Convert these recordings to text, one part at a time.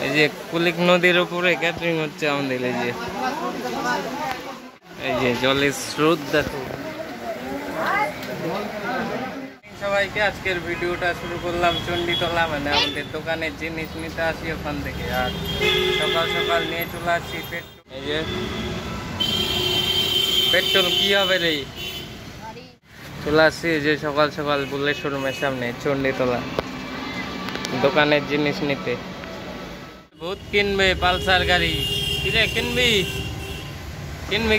এই যে কুলিক নদীর উপরে ক্যাটারিং হচ্ছে আমাদের। এই যে জলের স্রোত দেখো। সবাইকে আজকের ভিডিওটা শুরু করলাম চণ্ডীতলা, মানে আমাদের দোকানের জিনিস নিতে আসি ওখান থেকে। আর সকাল সকাল নিয়ে চলে আসছি পেট্রোল। এই যে পেট্রোল কি হবে রে, চলে আসছি যে সকাল সকাল বুলেট শোরুমের সামনে চণ্ডীতলা দোকানের জিনিস নিতে। ভূত কিনবে পালসার গাড়ি। কিরে কিনবি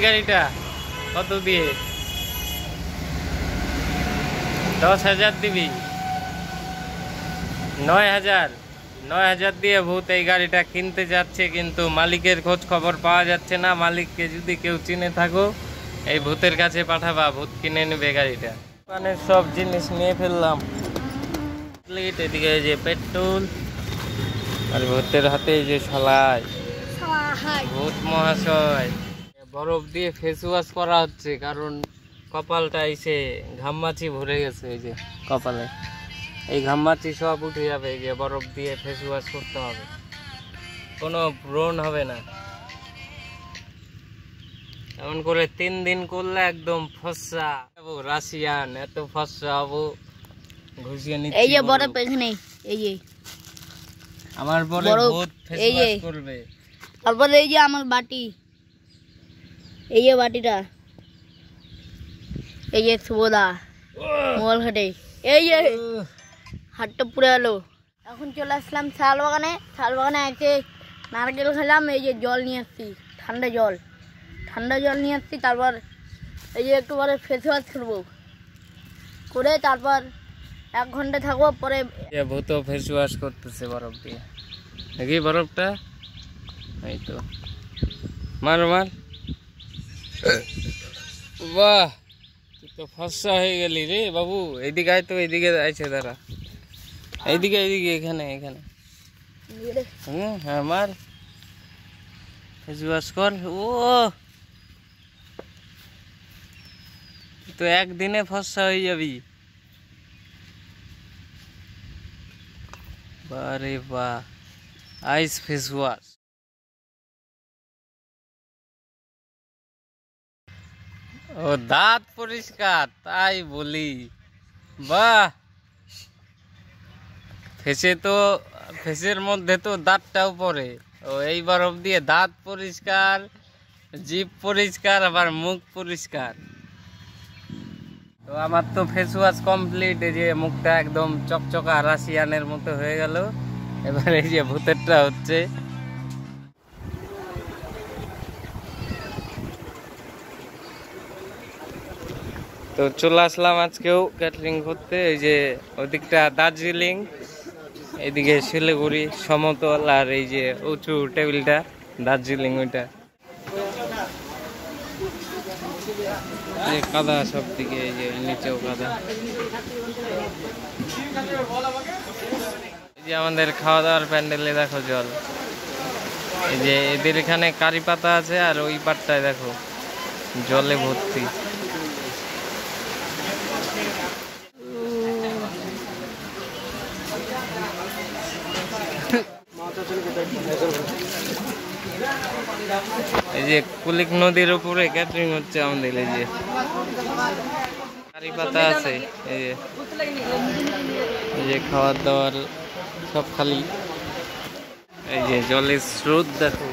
গাড়িটা কত দিয়ে? 10,000 দিবি? 9,000 দিয়ে ভূত এই গাড়িটা কিনতে যাচ্ছে, কিন্তু মালিকের খোঁজ খবর পাওয়া যাচ্ছে না। মালিককে যদি কেউ চিনে থাকো এই ভূতের কাছে পাঠাবা, ভূত কিনে নেবে গাড়িটা। দোকানের সব জিনিস নিয়ে ফেললাম। এদিকে এই যে পেট্রোল, আর ভূতের হাতে এই যে সলাই। ভূত মহাশয় বরফ দিয়ে ফেস ওয়াশ করা হচ্ছে, কারণ কপালটা এসে ঘামমাছি ভরে গেছে। এই যে কপালে এই ঘামমাছি সব উঠে যাবে। এই যে বরফ দিয়ে ফেস ওয়াশ করতে হবে, কোনো ব্রণ হবে না। এমন করে 3 দিন করলে একদম ফর্সা হবো, রাশিয়ান এত ফর্সা হবো। ঘুষিয়ে নিচ্ছি। এই যে বরফ এখানে, এই যে আমার পরে ভূত ফেস ওয়াশ করবে। তারপরে এই যে আমার বাটি, এই যে বাটিটা, এই যে সুবোদা মোবাইল ঘাটে, এই যে হাটটা পুরো এলো। এখন চলে আসলাম শাল বাগানে। শাল বাগানে এসে নারকেল খেলাম। এই যে জল নিয়ে আসছি, ঠান্ডা জল নিয়ে আসছি। তারপর এই যে একটু পরে ফেস ওয়াশ করবো, করে তারপর 1 ঘন্টা থাকবো। পরে ভূত ফেস ওয়াশ করতেছে বরফ দিয়ে। দেখি বরফটা, এই তো মার। বাহ, তুই তো ফর্সা হয়ে গেলি রে বাবু। এইদিকে আয় তো, এইদিকে আইছে দাঁড়া, এইদিকে এখানে। হ্যাঁ মার, ফেস ওয়াশ কর। ও তো একদিনে ফর্সা হয়ে যাবি। বারে বাহ, আইস ফেস ওয়াশ। ও দাঁত পরিষ্কার, তাই বলি। বাহ, ফেসের মধ্যে তো দাঁতটাও পড়ে। ও এই বরফ দিয়ে দাঁত পরিষ্কার, জিভ পরিষ্কার, আবার মুখ পরিষ্কার। তো আমার তো ফেস ওয়াশ কমপ্লিট। এই যে মুখটা একদম চকচকা রাশিয়ানের মতো হয়ে গেল। এবার এই যে ভূতেরটা হচ্ছে। তো চলে আসলাম আজকেও ক্যাটারিং করতে। এই যে ওদিকটা দার্জিলিং, এইদিকে শিলিগুড়ি সমতল, আর এই যে উঁচু টেবিলটা দার্জিলিং। ওইটা কাদা সব দিকে, এই যে নিচেও কাদা। এই যে আমাদের খাওয়া দাওয়ার প্যান্ডেলে দেখো জল। এই যে এদের এখানে কারি পাতা আছে, আর ওই পাটটায় দেখো জলে ভর্তি। এই যে কুলিক নদীর উপরে ক্যাটারিং হচ্ছে আমাদের। এই যে কারি পাতা আছে, এই যে খাবার দাবার সব খালি। এই যে জলের স্রোত দেখো।